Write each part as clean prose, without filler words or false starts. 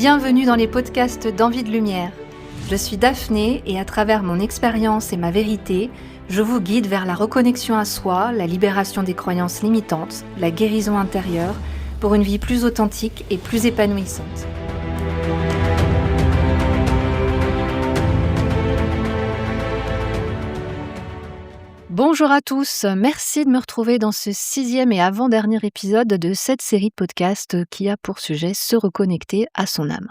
Bienvenue dans les podcasts d'Envie de Lumière. Je suis Daphné et à travers mon expérience et ma vérité, je vous guide vers la reconnexion à soi, la libération des croyances limitantes, la guérison intérieure pour une vie plus authentique et plus épanouissante. Bonjour à tous, merci de me retrouver dans ce 6e et avant-dernier épisode de cette série de podcasts qui a pour sujet se reconnecter à son âme.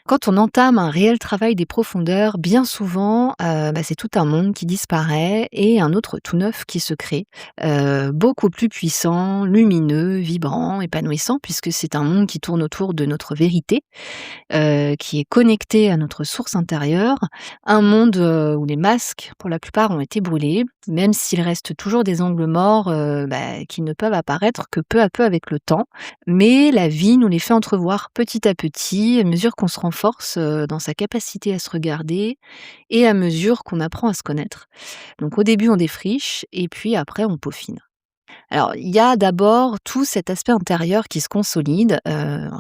Quand on entame un réel travail des profondeurs, bien souvent, c'est tout un monde qui disparaît et un autre tout neuf qui se crée, beaucoup plus puissant, lumineux, vibrant, épanouissant, puisque c'est un monde qui tourne autour de notre vérité, qui est connecté à notre source intérieure, un monde où les masques, pour la plupart, ont été brûlés, même s'il reste toujours des angles morts qui ne peuvent apparaître que peu à peu avec le temps, mais la vie nous les fait entrevoir petit à petit, à mesure qu'on se renforce dans sa capacité à se regarder et à mesure qu'on apprend à se connaître. Donc au début on défriche et puis après on peaufine. Alors, il y a d'abord tout cet aspect intérieur qui se consolide,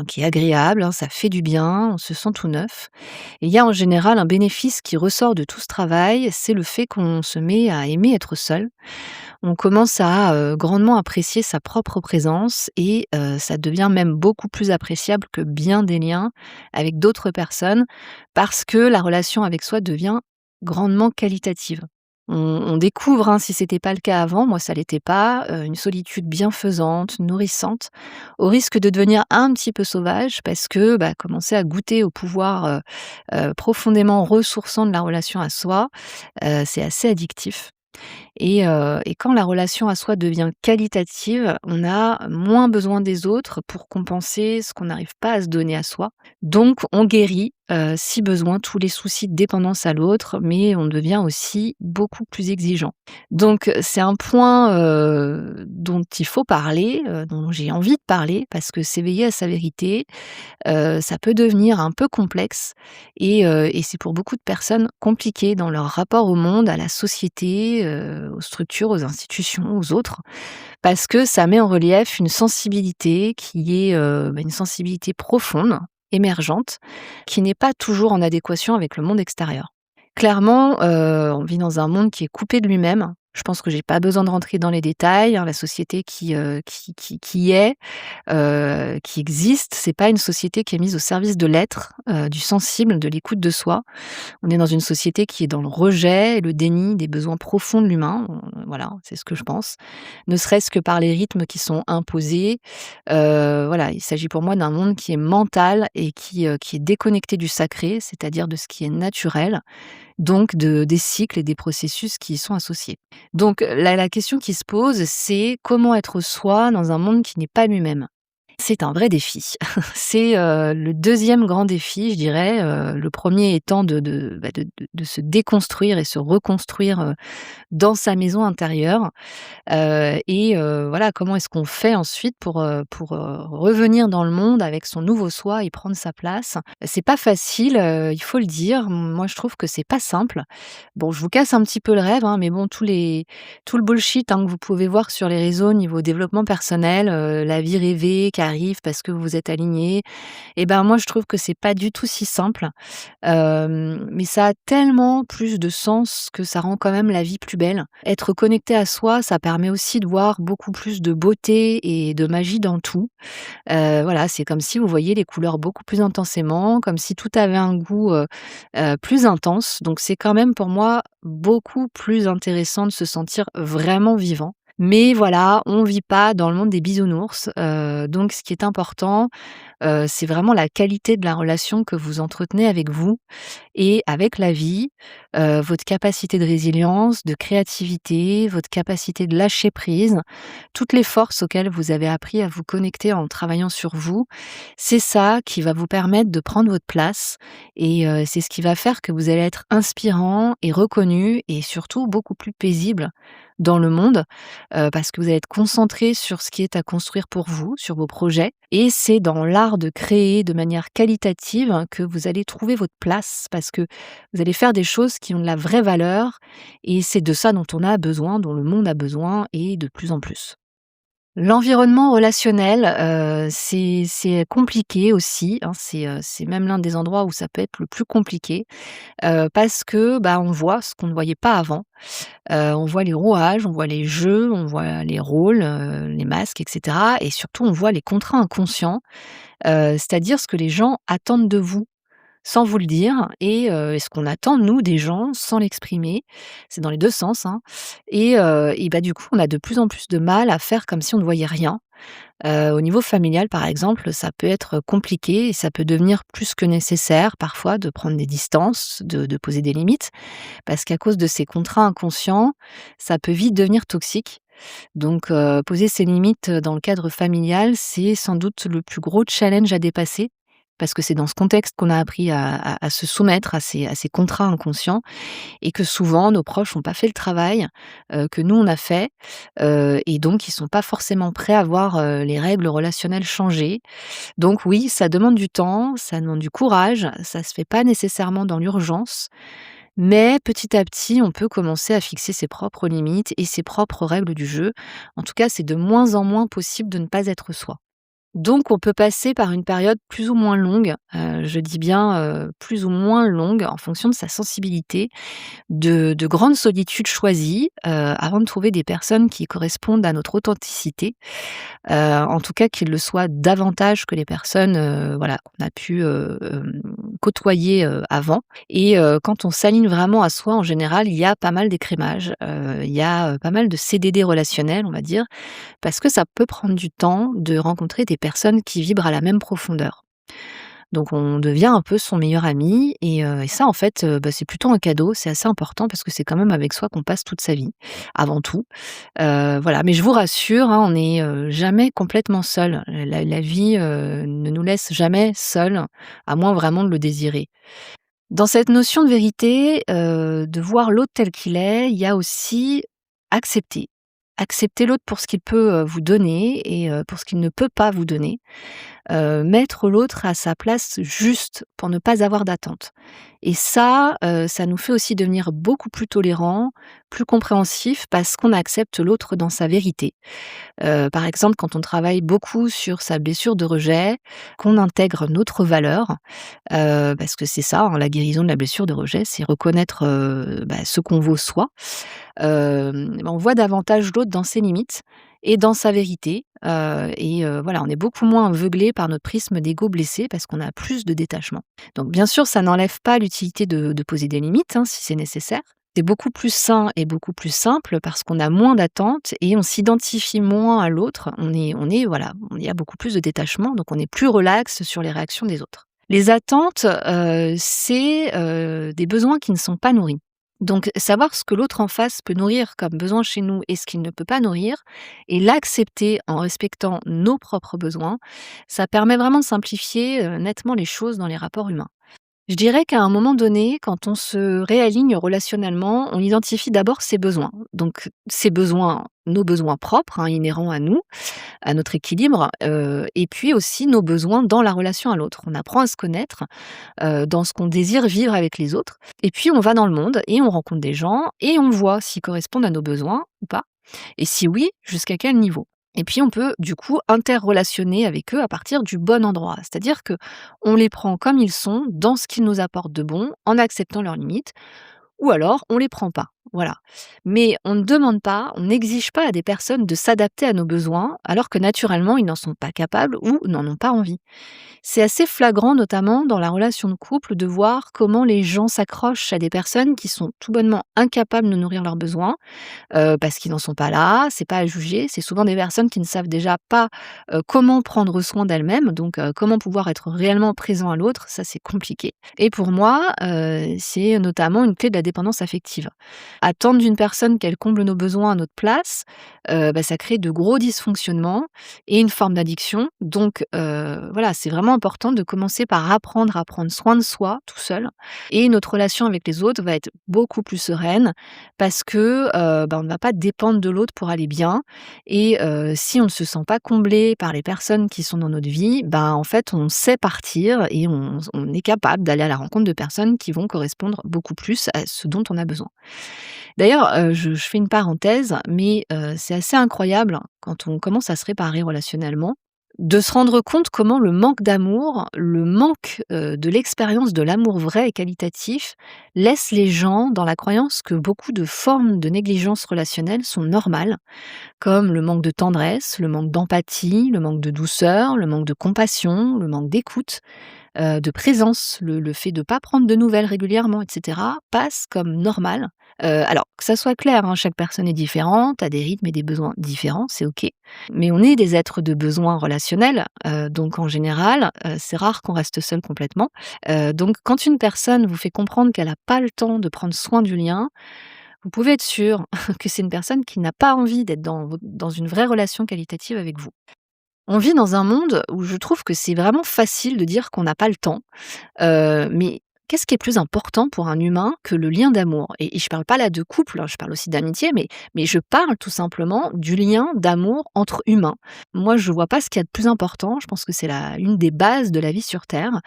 qui est agréable, ça fait du bien, on se sent tout neuf. Et il y a en général un bénéfice qui ressort de tout ce travail, c'est le fait qu'on se met à aimer être seul. On commence à, grandement apprécier sa propre présence et ça devient même beaucoup plus appréciable que bien des liens avec d'autres personnes, parce que la relation avec soi devient grandement qualitative. On découvre, si c'était pas le cas avant, moi ça l'était pas, une solitude bienfaisante, nourrissante, au risque de devenir un petit peu sauvage parce que, commencer à goûter au pouvoir, profondément ressourçant de la relation à soi, c'est assez addictif. Et quand la relation à soi devient qualitative, on a moins besoin des autres pour compenser ce qu'on n'arrive pas à se donner à soi. Donc on guérit, si besoin, tous les soucis de dépendance à l'autre, mais on devient aussi beaucoup plus exigeant. Donc c'est un point, dont il faut parler, dont j'ai envie de parler parce que s'éveiller à sa vérité, ça peut devenir un peu complexe et c'est pour beaucoup de personnes compliqué dans leur rapport au monde, à la société, aux structures, aux institutions, aux autres. Parce que ça met en relief une sensibilité qui est, une sensibilité profonde, émergente, qui n'est pas toujours en adéquation avec le monde extérieur. Clairement, on vit dans un monde qui est coupé de lui-même. Je pense que j'ai pas besoin de rentrer dans les détails, la société qui existe, c'est pas une société qui est mise au service de l'être, du sensible, de l'écoute de soi. On est dans une société qui est dans le rejet et le déni des besoins profonds de l'humain, voilà, c'est ce que je pense. Ne serait-ce que par les rythmes qui sont imposés, voilà, il s'agit pour moi d'un monde qui est mental et qui est déconnecté du sacré, c'est-à-dire de ce qui est naturel, donc des cycles et des processus qui y sont associés. Donc la question qui se pose, c'est comment être soi dans un monde qui n'est pas lui-même? C'est un vrai défi. C'est, le deuxième grand défi, je dirais, le premier étant de se déconstruire et se reconstruire, dans sa maison intérieure. Voilà, comment est-ce qu'on fait ensuite pour revenir dans le monde avec son nouveau soi et prendre sa place? C'est pas facile, il faut le dire. Moi, je trouve que c'est pas simple. Bon, je vous casse un petit peu le rêve, mais bon, tout le bullshit, que vous pouvez voir sur les réseaux niveau développement personnel, la vie rêvée qui arrive parce que vous êtes aligné et ben, moi, je trouve que c'est pas du tout si simple. Mais ça a tellement plus de sens que ça rend quand même la vie plus belle. Être connecté à soi, ça permet aussi de voir beaucoup plus de beauté et de magie dans tout. Voilà, c'est comme si vous voyiez les couleurs beaucoup plus intensément, comme si tout avait un goût, plus intense. Donc c'est quand même pour moi beaucoup plus intéressant de se sentir vraiment vivant. Mais voilà, on vit pas dans le monde des bisounours, donc ce qui est important, c'est vraiment la qualité de la relation que vous entretenez avec vous et avec la vie, votre capacité de résilience, de créativité, votre capacité de lâcher prise, toutes les forces auxquelles vous avez appris à vous connecter en travaillant sur vous. C'est ça qui va vous permettre de prendre votre place et c'est ce qui va faire que vous allez être inspirant et reconnu et surtout beaucoup plus paisible dans le monde, parce que vous allez être concentré sur ce qui est à construire pour vous, sur vos projets et c'est dans l'art de créer de manière qualitative que vous allez trouver votre place parce que vous allez faire des choses qui ont de la vraie valeur et c'est de ça dont on a besoin, dont le monde a besoin et de plus en plus. L'environnement relationnel, c'est compliqué aussi, hein, c'est même l'un des endroits où ça peut être le plus compliqué, parce que, bah, on voit ce qu'on ne voyait pas avant. On voit les rouages, on voit les jeux, on voit les rôles, les masques et cetera et surtout on voit les contrats inconscients, c'est-à-dire ce que les gens attendent de vous sans vous le dire et ce qu'on attend nous des gens sans l'exprimer. C'est dans les 2 sens, hein et bah, du coup, on a de plus en plus de mal à faire comme si on ne voyait rien. Au niveau familial, par exemple, ça peut être compliqué et ça peut devenir plus que nécessaire parfois de prendre des distances, de poser des limites parce qu'à cause de ces contrats inconscients, ça peut vite devenir toxique. Donc poser ses limites, dans le cadre familial, c'est sans doute le plus gros challenge à dépasser, parce que c'est dans ce contexte qu'on a appris à se soumettre à ces contrats inconscients et que souvent nos proches n'ont pas fait le travail, que nous on a fait, et donc ils sont pas forcément prêts à voir, les règles relationnelles changer. Donc oui, ça demande du temps, ça demande du courage, ça se fait pas nécessairement dans l'urgence, mais petit à petit, on peut commencer à fixer ses propres limites et ses propres règles du jeu. En tout cas, c'est de moins en moins possible de ne pas être soi. Donc on peut passer par une période plus ou moins longue, je dis bien, plus ou moins longue en fonction de sa sensibilité, de grandes solitudes choisies, avant de trouver des personnes qui correspondent à notre authenticité. En tout cas qu'ils le soient davantage que les personnes, voilà, qu'on a pu, côtoyer, avant et quand on s'aligne vraiment à soi, en général, il y a pas mal d'écrémage, il y a, pas mal de CDD relationnels, on va dire, parce que ça peut prendre du temps de rencontrer des personnes qui vibrent à la même profondeur. Donc on devient un peu son meilleur ami et ça en fait, bah, c'est plutôt un cadeau, c'est assez important parce que c'est quand même avec soi qu'on passe toute sa vie, avant tout. Voilà, mais je vous rassure, hein, on n'est, jamais complètement seul. La vie, ne nous laisse jamais seuls, à moins vraiment de le désirer. Dans cette notion de vérité, de voir l'autre tel qu'il est, il y a aussi accepter. Accepter l'autre pour ce qu'il peut, vous donner et pour ce qu'il ne peut pas vous donner. Mettre l'autre à sa place juste pour ne pas avoir d'attente et ça nous fait aussi devenir beaucoup plus tolérants, plus compréhensifs parce qu'on accepte l'autre dans sa vérité. Par exemple, quand on travaille beaucoup sur sa blessure de rejet, qu'on intègre notre valeur, parce que c'est ça, hein, la guérison de la blessure de rejet, c'est reconnaître, bah, ce qu'on vaut soi. On voit davantage l'autre dans ses limites et dans sa vérité, voilà, on est beaucoup moins aveuglé par notre prisme d'ego blessé parce qu'on a plus de détachement. Donc bien sûr, ça n'enlève pas l'utilité de poser des limites, hein, si c'est nécessaire. C'est beaucoup plus sain et beaucoup plus simple parce qu'on a moins d'attentes et on s'identifie moins à l'autre. On est voilà, il y a beaucoup plus de détachement, donc on est plus relax sur les réactions des autres. Les attentes, c'est, des besoins qui ne sont pas nourris. Donc savoir ce que l'autre en face peut nourrir comme besoin chez nous et ce qu'il ne peut pas nourrir et l'accepter en respectant nos propres besoins, ça permet vraiment de simplifier, nettement les choses dans les rapports humains. Je dirais qu'à un moment donné, quand on se réaligne relationnellement, on identifie d'abord ses besoins. Donc ses besoins, nos besoins propres, hein, inhérents à nous, à notre équilibre, et puis aussi nos besoins dans la relation à l'autre. On apprend à se connaître, dans ce qu'on désire vivre avec les autres et puis on va dans le monde et on rencontre des gens et on voit s'ils correspondent à nos besoins ou pas et si oui, jusqu'à quel niveau. Et puis on peut du coup interrelationner avec eux à partir du bon endroit. C'est-à-dire que on les prend comme ils sont, dans ce qu'ils nous apportent de bon, en acceptant leurs limites ou alors on les prend pas, voilà. Mais on ne demande pas, on n'exige pas à des personnes de s'adapter à nos besoins, alors que naturellement ils n'en sont pas capables ou n'en ont pas envie. C'est assez flagrant, notamment dans la relation de couple, de voir comment les gens s'accrochent à des personnes qui sont tout bonnement incapables de nourrir leurs besoins, parce qu'ils n'en sont pas là, c'est pas à juger. C'est souvent des personnes qui ne savent déjà pas, comment prendre soin d'elles-mêmes, donc comment pouvoir être réellement présent à l'autre, ça c'est compliqué. Et pour moi, c'est notamment une clé de la dépendance affective. Attendre d'une personne qu'elle comble nos besoins à notre place, bah, ça crée de gros dysfonctionnements et une forme d'addiction. Donc voilà, c'est vraiment important de commencer par apprendre à prendre soin de soi tout seul et notre relation avec les autres va être beaucoup plus sereine parce que, bah, on ne va pas dépendre de l'autre pour aller bien et si on ne se sent pas comblé par les personnes qui sont dans notre vie, ben, en fait, on sait partir et on est capable d'aller à la rencontre de personnes qui vont correspondre beaucoup plus à ce dont on a besoin. D'ailleurs, je fais une parenthèse, mais c'est assez incroyable quand on commence à se réparer relationnellement, de se rendre compte comment le manque d'amour, le manque, de l'expérience de l'amour vrai et qualitatif laisse les gens dans la croyance que beaucoup de formes de négligence relationnelle sont normales, comme le manque de tendresse, le manque d'empathie, le manque de douceur, le manque de compassion, le manque d'écoute, de présence, le fait de ne pas prendre de nouvelles régulièrement et cetera, passe comme normal. Alors que ça soit clair, hein, chaque personne est différente, a des rythmes et des besoins différents, c'est OK. Mais on est des êtres de besoins relationnels, donc en général, c'est rare qu'on reste seul complètement. Donc quand une personne vous fait comprendre qu'elle a pas le temps de prendre soin du lien, vous pouvez être sûr que c'est une personne qui n'a pas envie d'être dans une vraie relation qualitative avec vous. On vit dans un monde où je trouve que c'est vraiment facile de dire qu'on n'a pas le temps, mais qu'est-ce qui est plus important pour un humain que le lien d'amour? Et je parle pas là de couple, hein, je parle aussi d'amitié, mais je parle tout simplement du lien d'amour entre humains. Moi, je vois pas ce qu'il y a de plus important, je pense que c'est la une des bases de la vie sur terre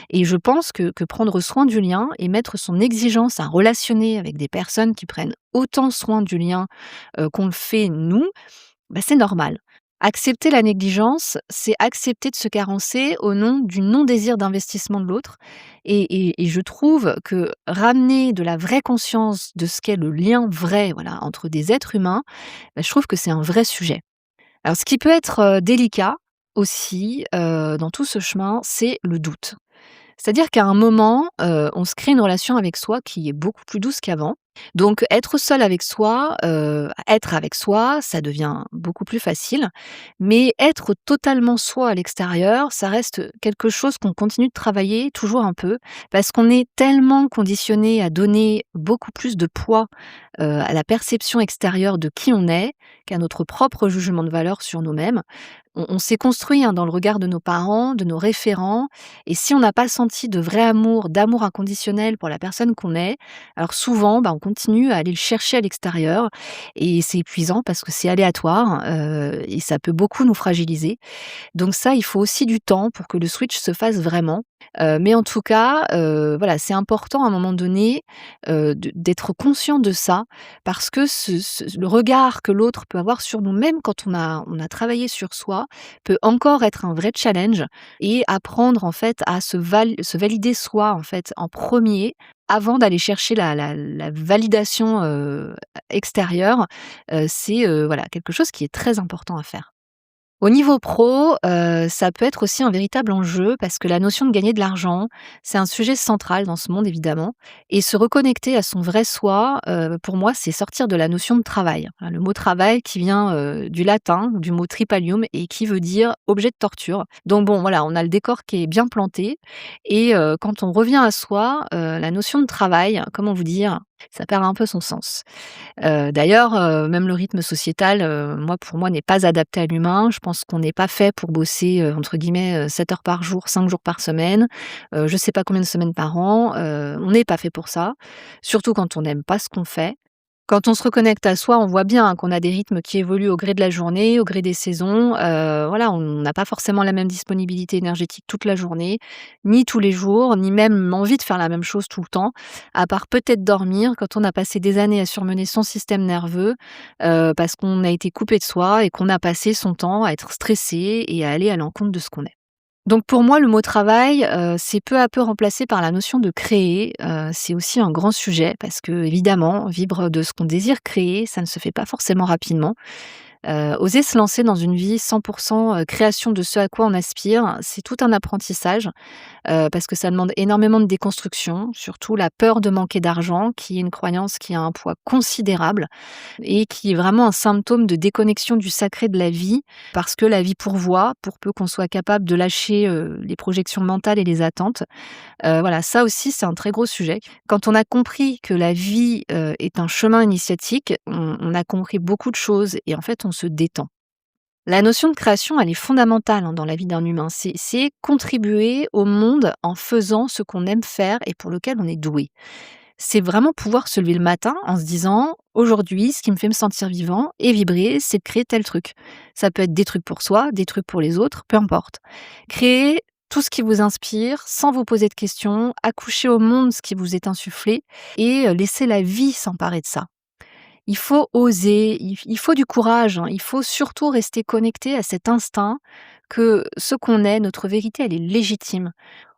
et je pense que prendre soin du lien et mettre son exigence à relationner avec des personnes qui prennent autant soin du lien, qu'on le fait nous, bah, c'est normal. Accepter la négligence, c'est accepter de se carencer au nom du non-désir d'investissement de l'autre et je trouve que ramener de la vraie conscience de ce qu'est le lien vrai, voilà, entre des êtres humains, bah, je trouve que c'est un vrai sujet. Alors ce qui peut être, délicat aussi, dans tout ce chemin, c'est le doute. C'est-à-dire qu'à un moment, on se crée une relation avec soi qui est beaucoup plus douce qu'avant. Donc être seul avec soi, être avec soi, ça devient beaucoup plus facile. Mais être totalement soi à l'extérieur, ça reste quelque chose qu'on continue de travailler toujours un peu, parce qu'on est tellement conditionné à donner beaucoup plus de poids, à la perception extérieure de qui on est, qu'à notre propre jugement de valeur sur nous-mêmes. On s'est construit, hein, dans le regard de nos parents, de nos référents et si on n'a pas senti de vrai amour, d'amour inconditionnel pour la personne qu'on est, alors souvent, bah, on continue à aller le chercher à l'extérieur et c'est épuisant parce que c'est aléatoire, et ça peut beaucoup nous fragiliser. Donc ça, il faut aussi du temps pour que le switch se fasse vraiment. Mais en tout cas, voilà, c'est important à un moment donné, d'être conscient de ça parce que le regard que l'autre peut avoir sur nous, même quand on a travaillé sur soi, peut encore être un vrai challenge et apprendre en fait à se valider soi en fait en premier avant d'aller chercher la validation, extérieure, c'est, voilà, quelque chose qui est très important à faire. Au niveau pro, ça peut être aussi un véritable enjeu parce que la notion de gagner de l'argent, c'est un sujet central dans ce monde évidemment et se reconnecter à son vrai soi, pour moi, c'est sortir de la notion de travail. Hein, le mot travail qui vient, du latin, du mot tripalium et qui veut dire objet de torture. Donc bon, voilà, on a le décor qui est bien planté et quand on revient à soi, la notion de travail, comment vous dire? Ça perd un peu son sens. D'ailleurs, même le rythme sociétal, pour moi, n'est pas adapté à l'humain. Je pense qu'on n'est pas fait pour bosser, entre guillemets, 7 heures par jour, 5 jours par semaine, je sais pas combien de semaines par an, on n'est pas fait pour ça, surtout quand on n'aime pas ce qu'on fait. Quand on se reconnecte à soi, on voit bien, hein, qu'on a des rythmes qui évoluent au gré de la journée, au gré des saisons. Voilà, on n'a pas forcément la même disponibilité énergétique toute la journée, ni tous les jours, ni même envie de faire la même chose tout le temps, à part peut-être dormir quand on a passé des années à surmener son système nerveux, parce qu'on a été coupé de soi et qu'on a passé son temps à être stressé et à aller à l'encontre de ce qu'on est. Donc pour moi, le mot travail, c'est peu à peu remplacé par la notion de créer. C'est aussi un grand sujet parce que évidemment, vivre de ce qu'on désire créer, ça ne se fait pas forcément rapidement. Oser se lancer dans une vie 100 création de ce à quoi on aspire, c'est tout un apprentissage, parce que ça demande énormément de déconstruction, surtout la peur de manquer d'argent qui est une croyance qui a un poids considérable et qui est vraiment un symptôme de déconnexion du sacré de la vie, parce que la vie pourvoit, pour peu qu'on soit capable de lâcher, les projections mentales et les attentes. Voilà, ça aussi, c'est un très gros sujet. Quand on a compris que la vie, est un chemin initiatique, on a compris beaucoup de choses et en fait, on se détend. La notion de création, elle est fondamentale, hein, dans la vie d'un humain. C'est contribuer au monde en faisant ce qu'on aime faire et pour lequel on est doué. C'est vraiment pouvoir se lever le matin en se disant: «Aujourd'hui, ce qui me fait me sentir vivant et vibrer, c'est de créer tel truc». Ça peut être des trucs pour soi, des trucs pour les autres, peu importe. Créer tout ce qui vous inspire, sans vous poser de questions, accoucher au monde ce qui vous est insufflé et laisser la vie s'emparer de ça. Il faut oser, il faut du courage, hein. Il faut surtout rester connecté à cet instinct que ce qu'on est, notre vérité, elle est légitime.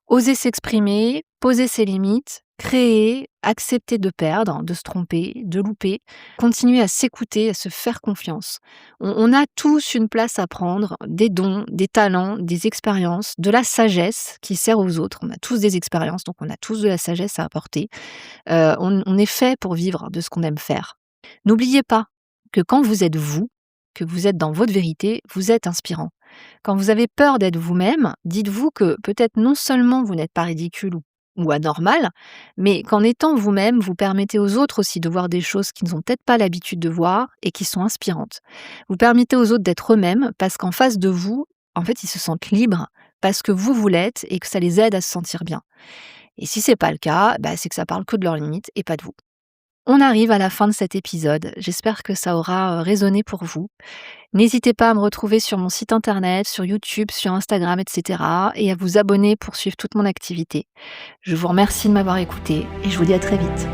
Oser s'exprimer, poser ses limites, créer, accepter de perdre, de se tromper, de louper, continuer à s'écouter, à se faire confiance. On a tous une place à prendre, des dons, des talents, des expériences, de la sagesse qui sert aux autres. On a tous des expériences, donc on a tous de la sagesse à apporter. On est fait pour vivre de ce qu'on aime faire. N'oubliez pas que quand vous êtes vous, que vous êtes dans votre vérité, vous êtes inspirant. Quand vous avez peur d'être vous-même, dites-vous que peut-être non seulement vous n'êtes pas ridicule ou anormal, mais qu'en étant vous-même, vous permettez aux autres aussi de voir des choses qu'ils n'ont peut-être pas l'habitude de voir et qui sont inspirantes. Vous permettez aux autres d'être eux-mêmes parce qu'en face de vous, en fait, ils se sentent libres parce que vous l'êtes et que ça les aide à se sentir bien. Et si c'est pas le cas, c'est que ça parle que de leurs limites et pas de vous. On arrive à la fin de cet épisode. J'espère que ça aura résonné pour vous. N'hésitez pas à me retrouver sur mon site internet, sur YouTube, sur Instagram, etc. et à vous abonner pour suivre toute mon activité. Je vous remercie de m'avoir écouté et je vous dis à très vite.